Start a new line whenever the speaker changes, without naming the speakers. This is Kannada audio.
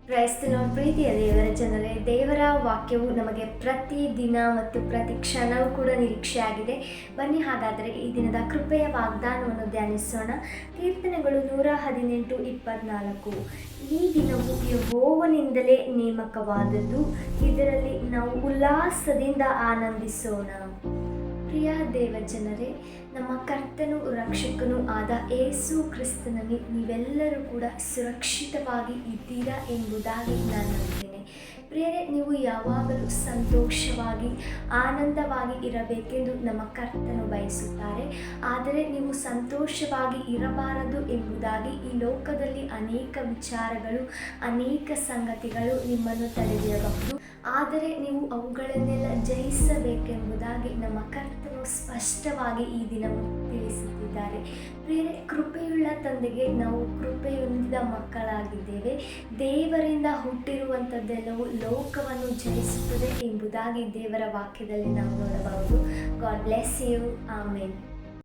ಕ್ರೈಸ್ತನ ಪ್ರೀತಿಯ ದೇವರ ಜನರೇ, ದೇವರ ವಾಕ್ಯವು ನಮಗೆ ಪ್ರತಿ ದಿನ ಮತ್ತು ಪ್ರತಿ ಕ್ಷಣವೂ ಕೂಡ ನಿರೀಕ್ಷೆಯಾಗಿದೆ. ಬನ್ನಿ ಹಾಗಾದರೆ ಈ ದಿನದ ಕೃಪೆಯ ವಾಗ್ದಾನವನ್ನು ಧ್ಯಾನಿಸೋಣ. ಕೀರ್ತನೆಗಳು 118:24. ಈ ದಿನವು ಯೆಹೋವನಿಂದಲೇ ನೇಮಕವಾದದ್ದು, ಇದರಲ್ಲಿ ನಾವು ಉಲ್ಲಾಸದಿಂದ ಆನಂದಿಸೋಣ. ಪ್ರಿಯ ದೇವಜನರೇ, ನಮ್ಮ ಕರ್ತನು ರಕ್ಷಕನೂ ಆದ ಯೇಸು ಕ್ರಿಸ್ತನಲ್ಲಿ ನೀವೆಲ್ಲರೂ ಕೂಡ ಸುರಕ್ಷಿತವಾಗಿ ಇದ್ದೀರಾ ಎಂಬುದಾಗಿ ನಾನು ನಂಬುತ್ತೇನೆ. ಪ್ರಿಯರೇ, ನೀವು ಯಾವಾಗಲೂ ಸಂತೋಷವಾಗಿ ಆನಂದವಾಗಿ ಇರಬೇಕೆಂದು ನಮ್ಮ ಕರ್ತನು ಬಯಸುತ್ತಾರೆ. ಆದರೆ ನೀವು ಸಂತೋಷವಾಗಿ ಇರಬಾರದು ಎಂಬುದಾಗಿ ಈ ಲೋಕದಲ್ಲಿ ಅನೇಕ ವಿಚಾರಗಳು, ಅನೇಕ ಸಂಗತಿಗಳು ನಿಮ್ಮನ್ನು ತಡೆದಿರಬಹುದು. ಆದರೆ ನೀವು ಅವುಗಳನ್ನೆಲ್ಲ ಜಯಿಸಬೇಕೆಂಬುದಾಗಿ ನಮ್ಮ ಕರ್ತನು ಸ್ಪಷ್ಟವಾಗಿ ಈ ದಿನವನ್ನು ತಿಳಿಸುತ್ತಿದ್ದಾರೆ. ಪ್ರಿಯರೇ, ಕೃಪೆಯುಳ್ಳ ತಂದೆಗೆ ನಾವು ಕೃಪೆಯೊಂದಿದ ಮಕ್ಕಳಾಗಿದ್ದೇವೆ. ದೇವರಿಂದ ಹುಟ್ಟಿರುವಂಥದ್ದೆಲ್ಲವೂ ಲೋಕವನ್ನು ಜಯಿಸುತ್ತದೆ ಎಂಬುದಾಗಿ ದೇವರ ವಾಕ್ಯದಲ್ಲಿ ನಾವು ನೋಡಬಹುದು. God bless you. ಆಮೇನ್.